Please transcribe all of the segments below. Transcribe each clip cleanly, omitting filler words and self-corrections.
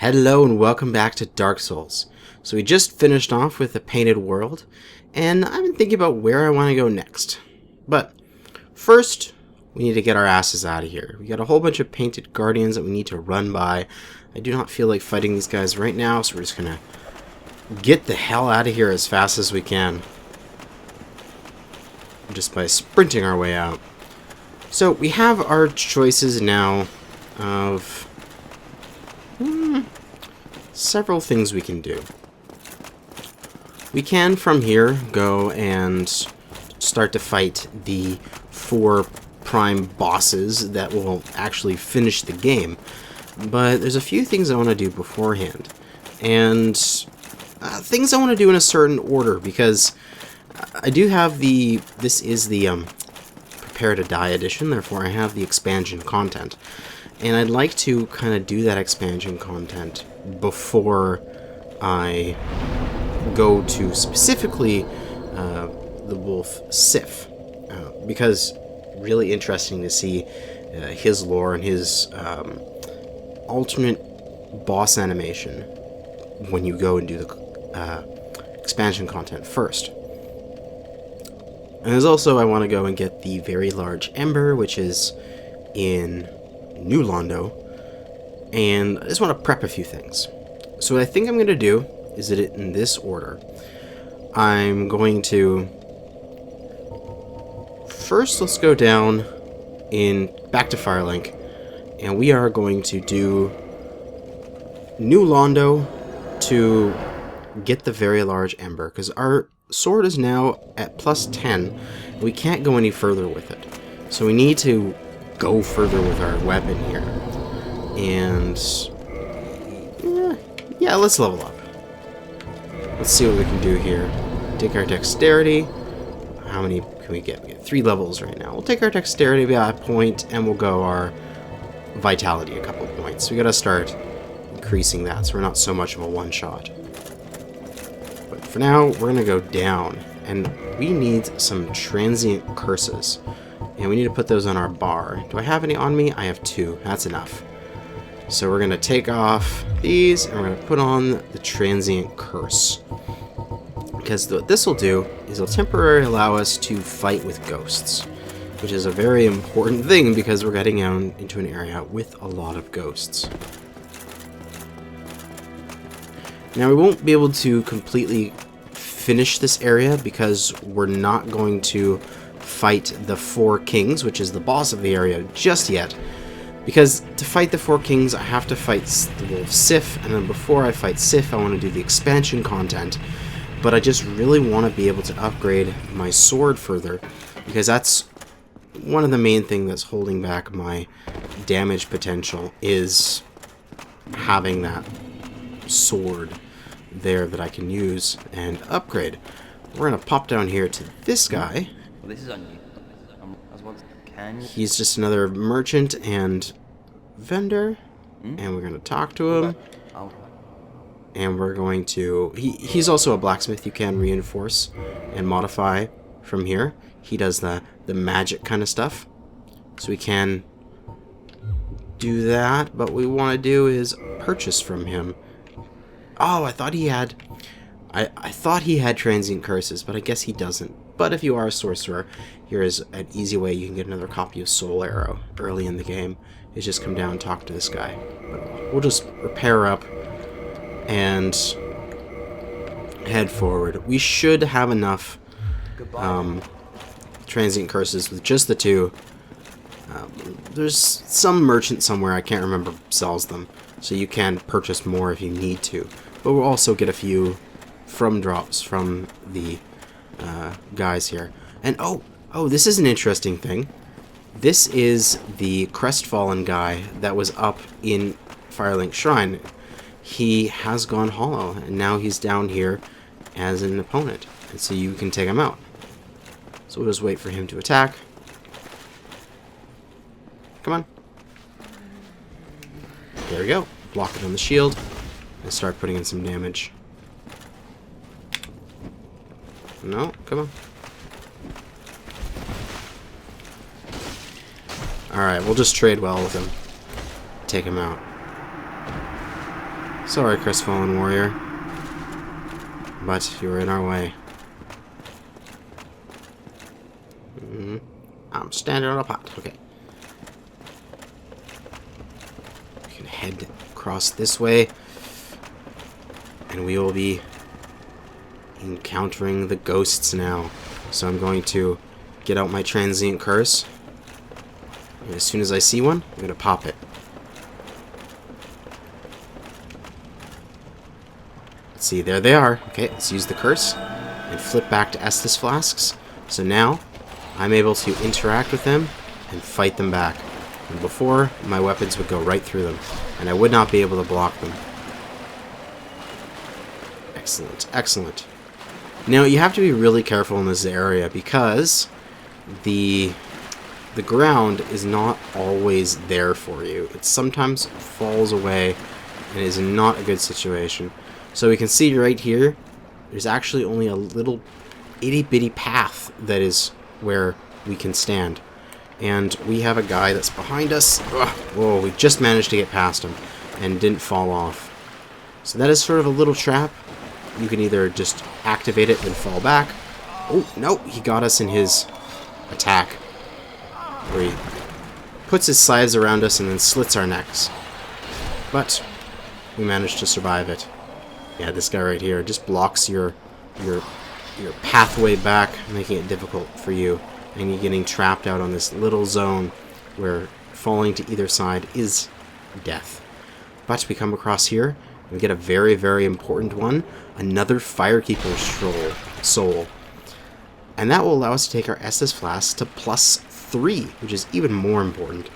Hello and welcome back to Dark Souls. So we just finished off with the painted world, and I've been thinking about where I want to go next. But first, we need to get our asses out of here. We got a whole bunch of painted guardians that we need to run by. I do not feel like fighting these guys right now, so we're just gonna get the hell out of here as fast as we can. Just by sprinting our way out. So we have our choices now of several things we can do. We can from here go and start to fight the 4 prime bosses that will actually finish the game, but there's a few things I want to do beforehand, and things I want to do in a certain order, because I do have this is the Prepare to Die edition, therefore I have the expansion content. And I'd like to kind of do that expansion content before I go to specifically the Wolf Sif, because really interesting to see his lore and his alternate boss animation when you go and do the expansion content first. And there's also, I want to go and get the very large ember, which is in New Londo, and I just want to prep a few things. So what I think I'm going to do is it in this order. I'm going to first, let's go down back to Firelink, and we are going to do New Londo to get the very large ember, because our sword is now at +10. We can't go any further with it, so we need to go further with our weapon here. And yeah, let's level up. Let's see what we can do here. Take our dexterity. How many can we get? We get 3 levels right now. We'll take our dexterity by a point, and we'll go our vitality a couple points. We gotta start increasing that so we're not so much of a one-shot. But for now, we're gonna go down, and we need some transient curses. And we need to put those on our bar. Do I have any on me? I have 2. That's enough. So we're going to take off these, and we're going to put on the transient curse. Because what this will do is it'll temporarily allow us to fight with ghosts, which is a very important thing because we're getting out into an area with a lot of ghosts. Now we won't be able to completely finish this area because we're not going to fight the 4 kings, which is the boss of the area, just yet. Because to fight the 4 kings, I have to fight the Wolf Sif, and then before I fight Sif, I want to do the expansion content. But I just really want to be able to upgrade my sword further, because that's one of the main things that's holding back my damage potential, is having that sword there that I can use and upgrade. We're going to pop down here to this guy. Well, this is on you. He's just another merchant and vendor, and we're going to talk to him. And we're going to... He's also a blacksmith. You can reinforce and modify from here. He does the magic kind of stuff. So we can do that, but what we want to do is purchase from him. Oh, I thought he had... I thought he had transient curses, but I guess he doesn't. But if you are a sorcerer, here is an easy way you can get another copy of Soul Arrow early in the game. Is just come down and talk to this guy. But we'll just repair up and head forward. We should have enough transient curses with just the 2. There's some merchant somewhere, I can't remember, sells them. So you can purchase more if you need to. But we'll also get a few from drops from the guys here. And oh, this is an interesting thing. This is the Crestfallen guy that was up in Firelink Shrine. He has gone hollow, and now he's down here as an opponent, and so you can take him out. So we'll just wait for him to attack. Come on. There we go. Block it on the shield and start putting in some damage. No, come on. Alright, we'll just trade well with him. Take him out. Sorry, crestfallen warrior. But you were in our way. I'm standing on a pot. Okay. We can head across this way. And we will be encountering the ghosts now. So I'm going to get out my transient curse. And as soon as I see one, I'm going to pop it. Let's see, there they are. Okay, let's use the curse and flip back to Estus flasks. So now I'm able to interact with them and fight them back. And before, my weapons would go right through them, and I would not be able to block them. Excellent, excellent. Now, you have to be really careful in this area because the ground is not always there for you. It sometimes falls away and is not a good situation. So we can see right here, there's actually only a little itty-bitty path that is where we can stand. And we have a guy that's behind us. Ugh, whoa, we just managed to get past him and didn't fall off. So that is sort of a little trap. You can either just activate it and fall back. Oh, no, he got us in his attack. Where he puts his scythes around us and then slits our necks. But we managed to survive it. Yeah, this guy right here just blocks your pathway back, making it difficult for you. And you're getting trapped out on this little zone where falling to either side is death. But we come across here, and we get a very, very important one. Another Firekeeper's soul. And that will allow us to take our Estus flask to +3, which is even more important.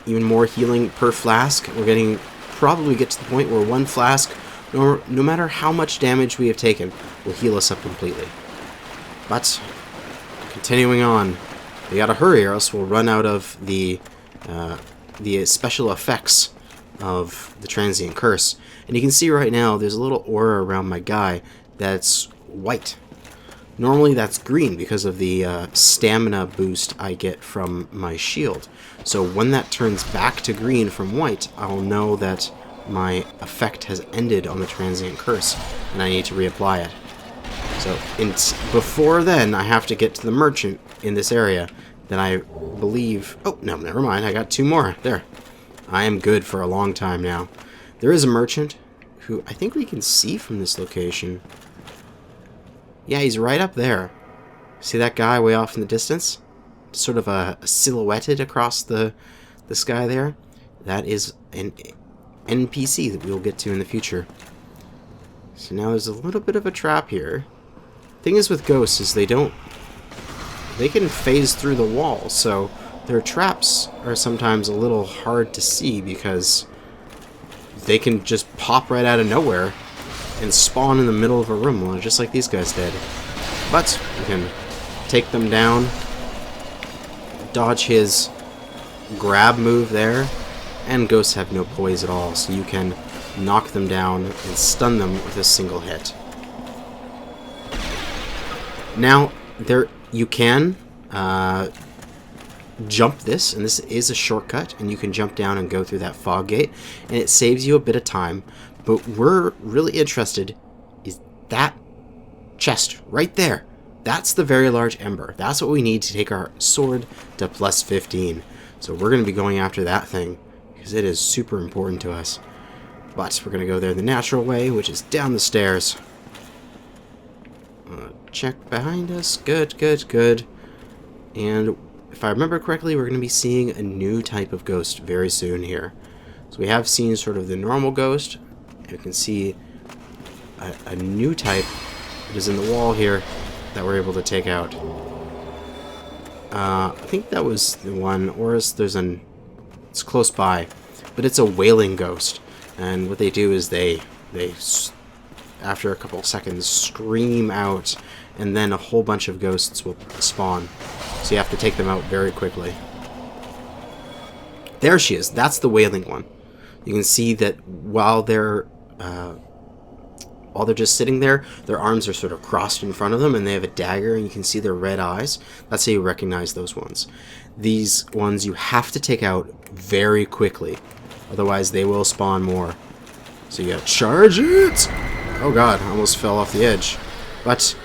Even more healing per flask. We're getting probably get to the point where one flask, no matter how much damage we have taken, will heal us up completely. But continuing on, we gotta hurry or else we'll run out of the special effects of the transient curse. And you can see right now there's a little aura around my guy that's white. Normally that's green because of the stamina boost I get from my shield. So when that turns back to green from white, I'll know that my effect has ended on the transient curse and I need to reapply it. So before then, I have to get to the merchant in this area. Then I believe... Oh, no, never mind. I got 2 more. There. I am good for a long time now. There is a merchant who I think we can see from this location. Yeah, he's right up there. See that guy way off in the distance? Sort of a silhouetted across the sky there? That is an NPC that we'll get to in the future. So now there's a little bit of a trap here. Thing is with ghosts is they can phase through the wall, so their traps are sometimes a little hard to see because they can just pop right out of nowhere and spawn in the middle of a room, just like these guys did. But we can take them down, dodge his grab move there, and ghosts have no poise at all, so you can knock them down and stun them with a single hit. Now, you can jump this, and this is a shortcut, and you can jump down and go through that fog gate, and it saves you a bit of time. But we're really interested is that chest right there. That's the very large ember. That's what we need to take our sword to +15. So we're going to be going after that thing because it is super important to us. But we're going to go there the natural way, which is down the stairs. Check behind us. Good, good, good. And if I remember correctly, we're going to be seeing a new type of ghost very soon here. So we have seen sort of the normal ghost. And you can see a new type that is in the wall here that we're able to take out. I think that was the one, or it's close by, but it's a wailing ghost. And what they do is they after a couple of seconds scream out, and then a whole bunch of ghosts will spawn. So you have to take them out very quickly. There she is. That's the wailing one. You can see that while they're just sitting there, their arms are sort of crossed in front of them, and they have a dagger, and you can see their red eyes. That's how you recognize those ones. These ones you have to take out very quickly. Otherwise, they will spawn more. So you gotta charge it! Oh god, I almost fell off the edge. But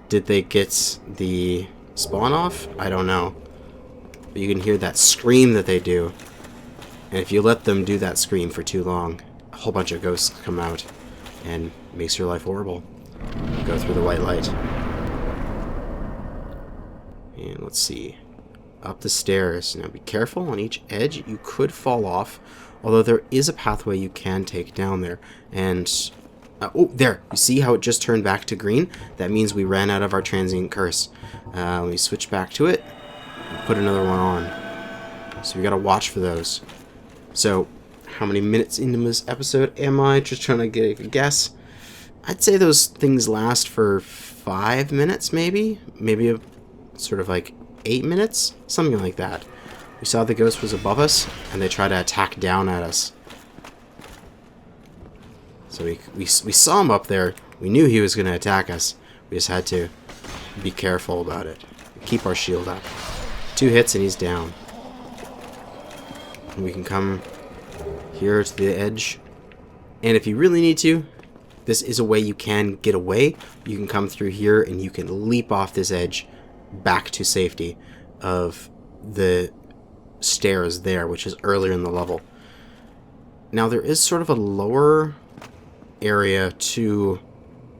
did they get the spawn off? I don't know. But you can hear that scream that they do. And if you let them do that scream for too long, a whole bunch of ghosts come out and makes your life horrible. You go through the white light. And let's see. Up the stairs. Now be careful on each edge. You could fall off. Although there is a pathway you can take down there. And oh, there. You see how it just turned back to green? That means we ran out of our transient curse. Let me switch back to it and put another one on. So we gotta watch for those. So, how many minutes into this episode am I? Just trying to get a guess. I'd say those things last for 5 minutes, maybe? Maybe a sort of like 8 minutes? Something like that. We saw the ghost was above us, and they tried to attack down at us. So we saw him up there. We knew he was going to attack us. We just had to be careful about it. Keep our shield up. 2 hits and he's down. And we can come here to the edge. And if you really need to, this is a way you can get away. You can come through here and you can leap off this edge back to safety of the stairs there, which is earlier in the level. Now there is sort of a lower area to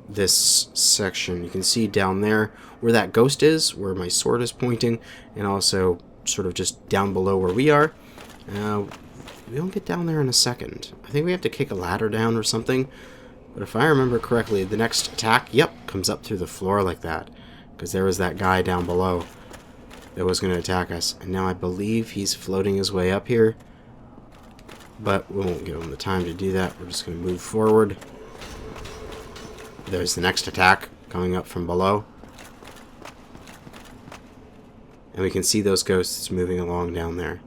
this section. You can see down there where that ghost is, where my sword is pointing, and also sort of just down below where we are. We'll get down there in a second. I think we have to kick a ladder down or something. But if I remember correctly, the next attack, yep, comes up through the floor like that. Because there was that guy down below that was going to attack us. And now I believe he's floating his way up here. But we won't give him the time to do that. We're just going to move forward. There's the next attack coming up from below. And we can see those ghosts moving along down there.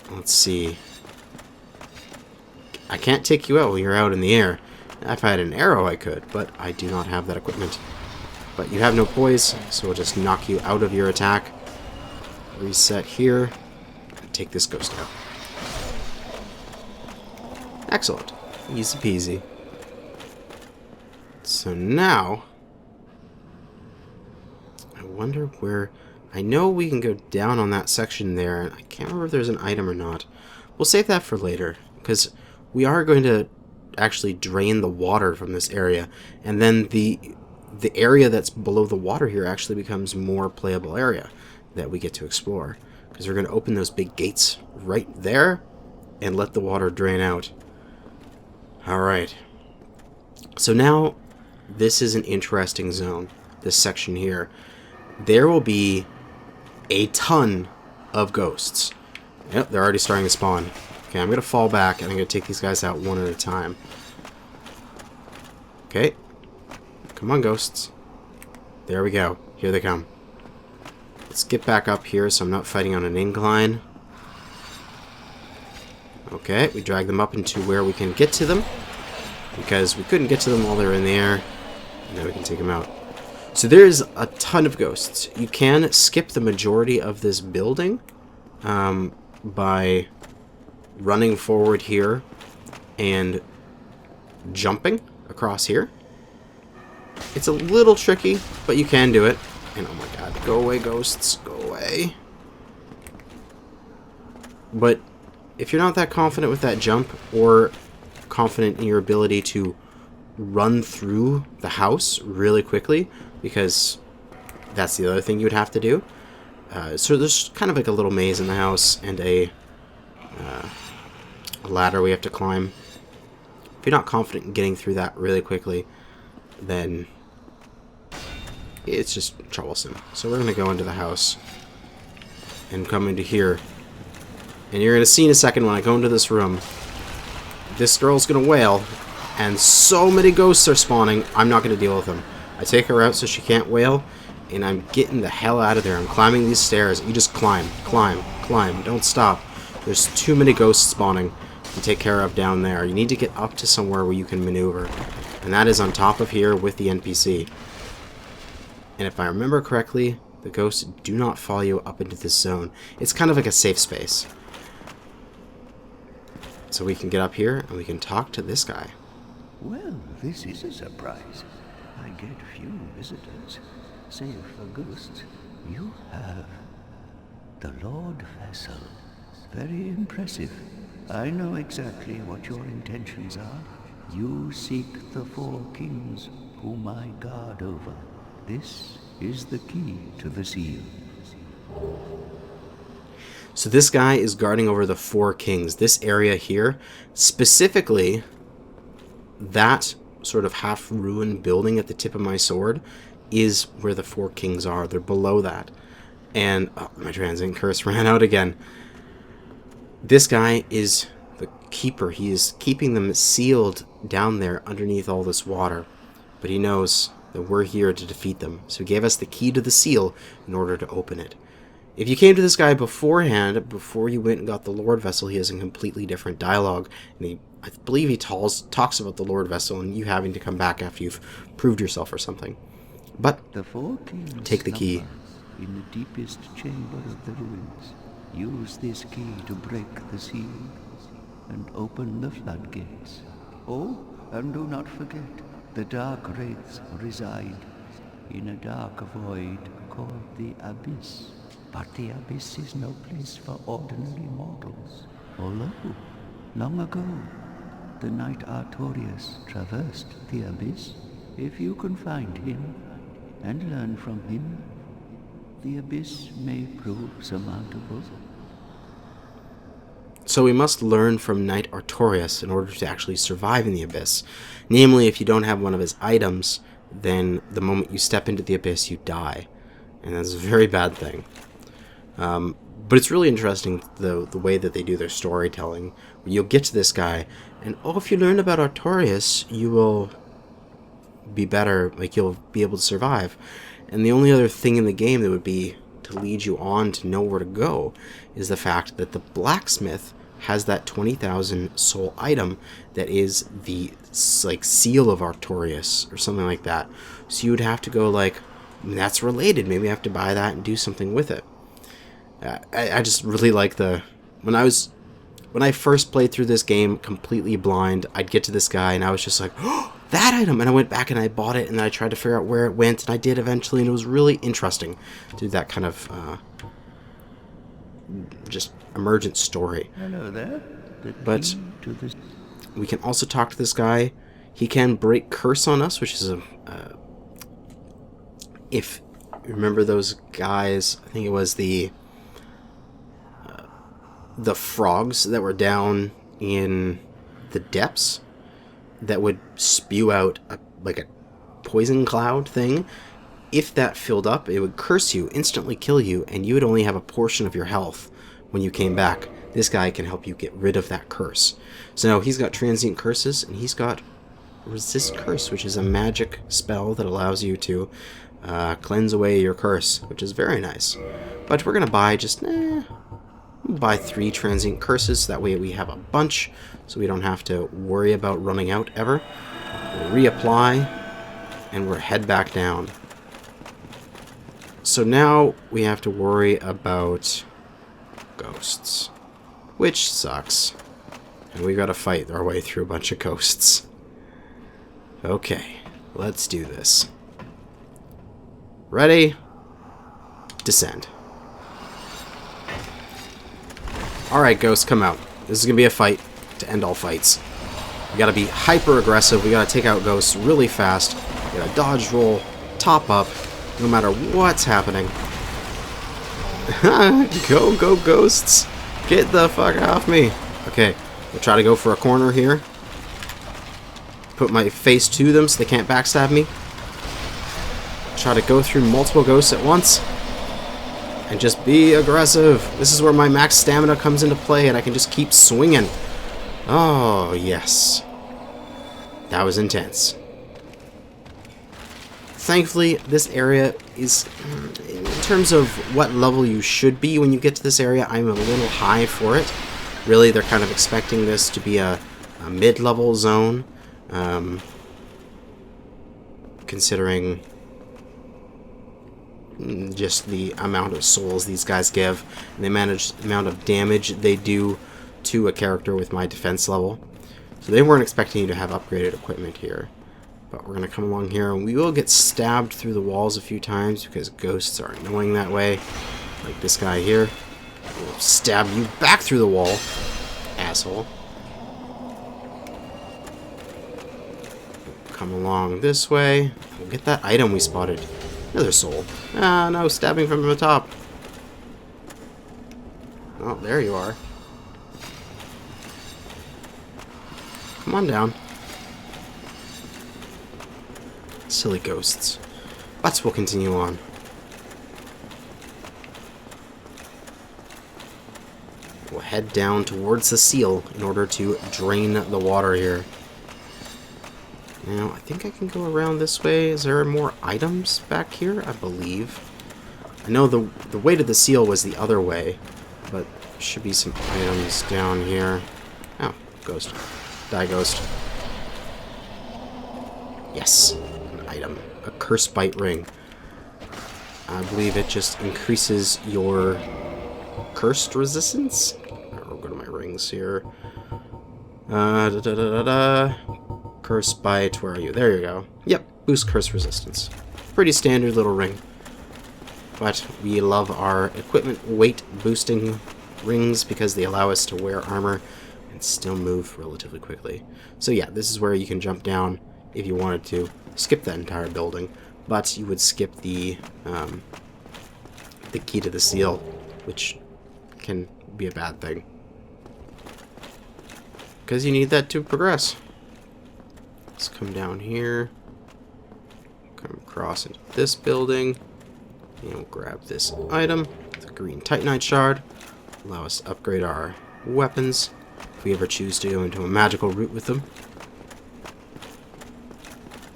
Let's see. I can't take you out when you're out in the air. If I had an arrow, I could, but I do not have that equipment. But you have no poise, so we'll just knock you out of your attack. Reset here. And take this ghost out. Excellent. Easy peasy. So now, I wonder where... I know we can go down on that section there, and I can't remember if there's an item or not. We'll save that for later, because we are going to actually drain the water from this area, and then the area that's below the water here actually becomes more playable area that we get to explore, because we're going to open those big gates right there and let the water drain out. Alright, so now this is an interesting zone, this section here. There will be a ton of ghosts. Yep, they're already starting to spawn. Okay, I'm going to fall back, and I'm going to take these guys out one at a time. Okay. Come on, ghosts. There we go. Here they come. Let's get back up here so I'm not fighting on an incline. Okay, we drag them up into where we can get to them, because we couldn't get to them while they were in the air. And now we can take them out. So there's a ton of ghosts. You can skip the majority of this building by running forward here and jumping across here. It's a little tricky, but you can do it. And oh my god, go away, ghosts, go away. But if you're not that confident with that jump, or confident in your ability to run through the house really quickly, because that's the other thing you would have to do. So there's kind of like a little maze in the house, and a ladder we have to climb. If you're not confident in getting through that really quickly, then it's just troublesome. So we're going to go into the house and come into here. And you're going to see in a second when I go into this room, this girl's going to wail, and so many ghosts are spawning, I'm not going to deal with them. I take her out so she can't wail, and I'm getting the hell out of there. I'm climbing these stairs. You just climb, climb, climb. Don't stop. There's too many ghosts spawning to take care of down there. You need to get up to somewhere where you can maneuver. And that is on top of here with the NPC. And if I remember correctly, The ghosts do not follow you up into this zone. It's kind of like a safe space. So we can get up here and we can talk to this guy. Well, this is a surprise. I get few visitors, save for ghosts. You have the Lord Vessel. Very impressive. I know exactly what your intentions are. You seek the 4 kings whom I guard over. This is the key to the seal. So this guy is guarding over the 4 kings. This area here, specifically that sort of half-ruined building at the tip of my sword, is where the 4 kings are. They're below that. And my transient curse ran out again. This guy is the keeper. He is keeping them sealed down there underneath all this water. But he knows that we're here to defeat them. So he gave us the key to the seal in order to open it. If you came to this guy beforehand, before you went and got the Lord Vessel, he has a completely different dialogue. And I believe he talks about the Lord Vessel and you having to come back after you've proved yourself or something. But the 4 kings take the key. In the deepest chamber of the ruins. Use this key to break the seal and open the floodgates. Oh, and do not forget, the dark wraiths reside in a dark void called the Abyss. But the Abyss is no place for ordinary mortals. Although, long ago, the knight Artorias traversed the Abyss. If you can find him and learn from him, the Abyss may prove surmountable. So we must learn from Knight Artorias in order to actually survive in the Abyss. Namely, if you don't have one of his items, then the moment you step into the Abyss, you die. And that's a very bad thing. But it's really interesting, the way that they do their storytelling. You'll get to this guy, and if you learn about Artorias, you will be better, like you'll be able to survive. And the only other thing in the game that would be to lead you on to know where to go is the fact that the blacksmith has that 20,000 soul item that is the seal of Artorias or something like that. So you would have to go that's related. Maybe I have to buy that and do something with it. I just really like when I first played through this game completely blind, I'd get to this guy and I was just like, oh, that item, and I went back and I bought it and then I tried to figure out where it went, and I did eventually, and it was really interesting to do that kind of just emergent story. Hello there. But we can also talk to this guy. He can break curse on us, which is if you remember those guys, I think it was the frogs that were down in the depths that would spew out a poison cloud thing. If that filled up, it would curse you, instantly kill you, and you would only have a portion of your health when you came back. This guy can help you get rid of that curse. So now he's got transient curses, and he's got resist curse, which is a magic spell that allows you to cleanse away your curse, which is very nice. But we're going to buy buy 3 transient curses, that way we have a bunch, so we don't have to worry about running out ever. We'll reapply, and we'll head back down. So now we have to worry about ghosts, which sucks. And we've got to fight our way through a bunch of ghosts. Okay, let's do this. Ready? Descend. Alright, ghosts, come out. This is going to be a fight to end all fights. We got to be hyper aggressive. We got to take out ghosts really fast. We got to dodge roll, top up, no matter what's happening. Go, ghosts. Get the fuck off me. Okay, we'll try to go for a corner here. Put my face to them so they can't backstab me. Try to go through multiple ghosts at once. And just be aggressive. This is where my max stamina comes into play, and I can just keep swinging. Oh, yes. That was intense. Thankfully, this area is, in terms of what level you should be when you get to this area, I'm a little high for it. Really, they're kind of expecting this to be a mid-level zone, considering just the amount of souls these guys give, and the amount of damage they do to a character with my defense level. So they weren't expecting you to have upgraded equipment here. But we're going to come along here, and we will get stabbed through the walls a few times because ghosts are annoying that way. Like this guy here. We'll stab you back through the wall, asshole. Come along this way. We'll get that item we spotted. Another soul. Ah, no, stabbing from the top. Oh, there you are. Come on down. Silly ghosts. But we'll continue on. We'll head down towards the seal in order to drain the water here. Now, I think I can go around this way. Is there more items back here? I believe. I know the way to the seal was the other way, but there should be some items down here. Oh, ghost. Die, ghost. Yes, an item. A curse bite ring. I believe it just increases your cursed resistance. I'll go to my rings here. Curse bite, where are you? There you go. Yep, boost curse resistance. Pretty standard little ring. But we love our equipment weight boosting rings because they allow us to wear armor and still move relatively quickly. So yeah, this is where you can jump down if you wanted to. Skip that entire building, but you would skip the key to the seal, which can be a bad thing. Because you need that to progress. Let's come down here. Come across into this building. And we'll grab this item, the green Titanite shard. Allow us to upgrade our weapons if we ever choose to go into a magical route with them.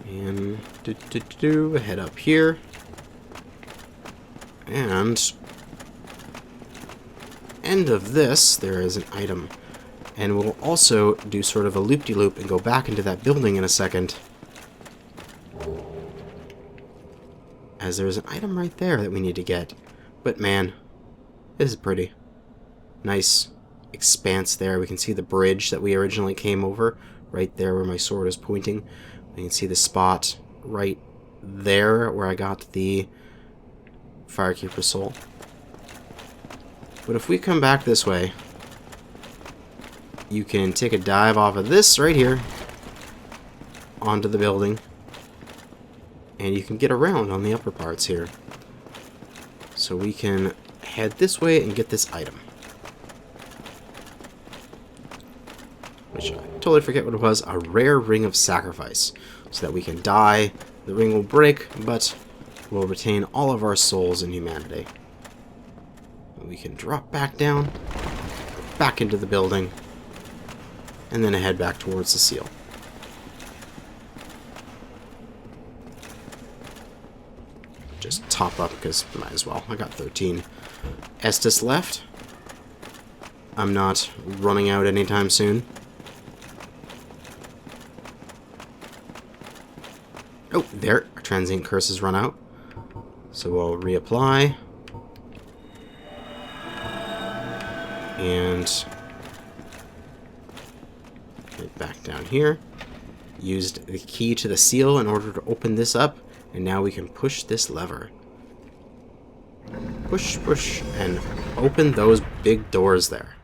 And head up here. And end of this, there is an item. And we'll also do sort of a loop-de-loop and go back into that building in a second. As there's an item right there that we need to get. But man, this is pretty. Nice expanse there. We can see the bridge that we originally came over. Right there where my sword is pointing. We can see the spot right there where I got the Firekeeper soul. But if we come back this way, you can take a dive off of this right here onto the building, and you can get around on the upper parts here. So we can head this way and get this item, which I totally forget what it was. A rare ring of sacrifice, so that we can die. The ring will break, but we'll retain all of our souls and humanity. We can drop back down, back into the building, and then head back towards the seal. Just top up, because might as well. I got 13 Estus left. I'm not running out anytime soon. Oh, there. Our transient curse has run out. So we'll reapply. And get back down here. Used the key to the seal in order to open this up. And now we can push this lever. Push, push, and open those big doors there.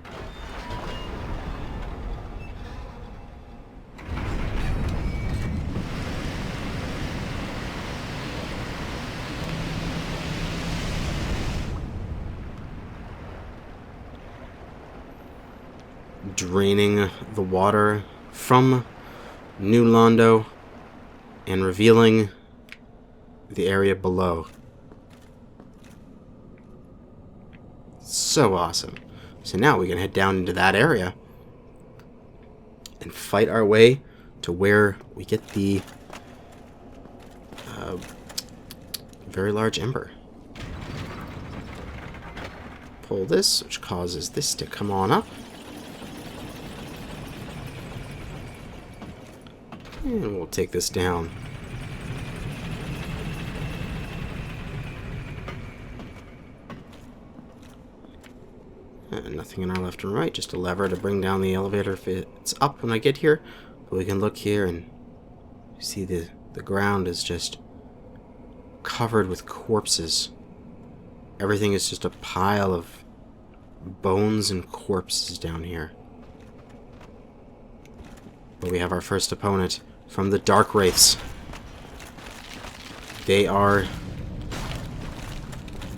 Draining the water from New Londo and revealing the area below. So awesome. So now we can head down into that area and fight our way to where we get the very large ember. Pull this, which causes this to come on up. And we'll take this down. Nothing in our left and right, just a lever to bring down the elevator if it's up when I get here. But we can look here and see the ground is just covered with corpses. Everything is just a pile of bones and corpses down here. But we have our first opponent from the Dark Wraiths. They are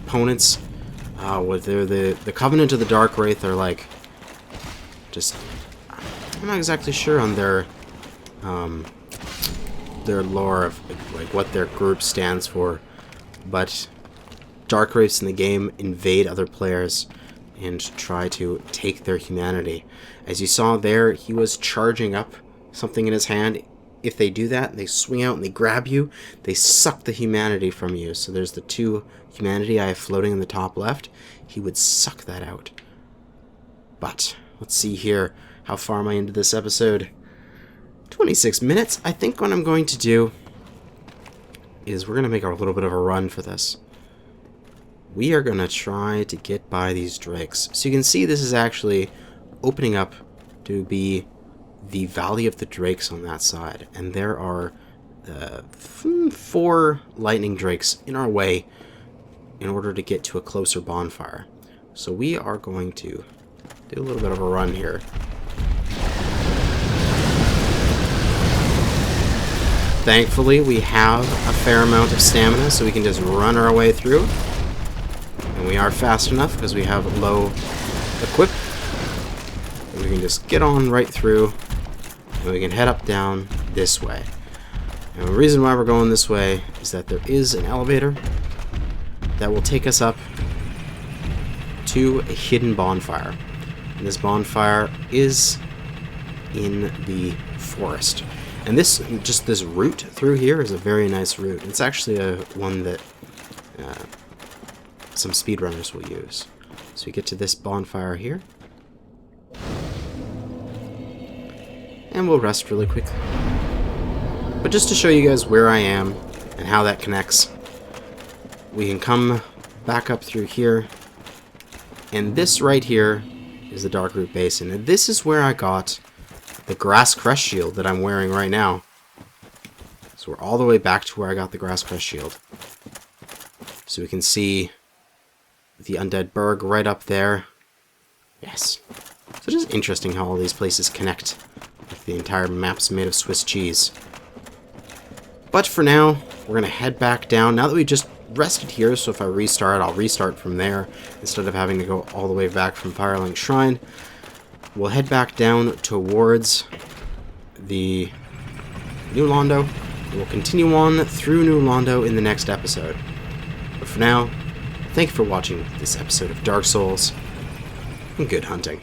opponents. They're the Covenant of the Dark Wraith are like just, I'm not exactly sure on their lore of like what their group stands for, but Dark Wraiths in the game invade other players and try to take their humanity. As you saw there, he was charging up something in his hand. If they do that, they swing out and they grab you, they suck the humanity from you. So there's the 2 humanity I have floating in the top left. He would suck that out. But let's see here. How far am I into this episode? 26 minutes. I think what I'm going to do is we're going to make a little bit of a run for this. We are going to try to get by these drakes. So you can see this is actually opening up to be the Valley of the Drakes on that side. And there are 4 lightning drakes in our way in order to get to a closer bonfire. So we are going to do a little bit of a run here. Thankfully, we have a fair amount of stamina, so we can just run our way through. And we are fast enough because we have low equip. And we can just get on right through, and we can head up down this way. And the reason why we're going this way is that there is an elevator that will take us up to a hidden bonfire. And this bonfire is in the forest. And this route through here is a very nice route. It's actually one that some speedrunners will use. So we get to this bonfire here. And we'll rest really quickly. But just to show you guys where I am and how that connects, we can come back up through here. And this right here is the Darkroot Basin. And this is where I got the Grass Crest Shield that I'm wearing right now. So we're all the way back to where I got the Grass Crest Shield. So we can see the Undead Berg right up there. Yes. So just interesting how all these places connect. Like the entire map's made of Swiss cheese. But for now, we're going to head back down. Now that we just rested here, so if I restart, I'll restart from there instead of having to go all the way back from Firelink Shrine. We'll head back down towards the New Londo. And we'll continue on through New Londo in the next episode. But for now, thank you for watching this episode of Dark Souls, and good hunting.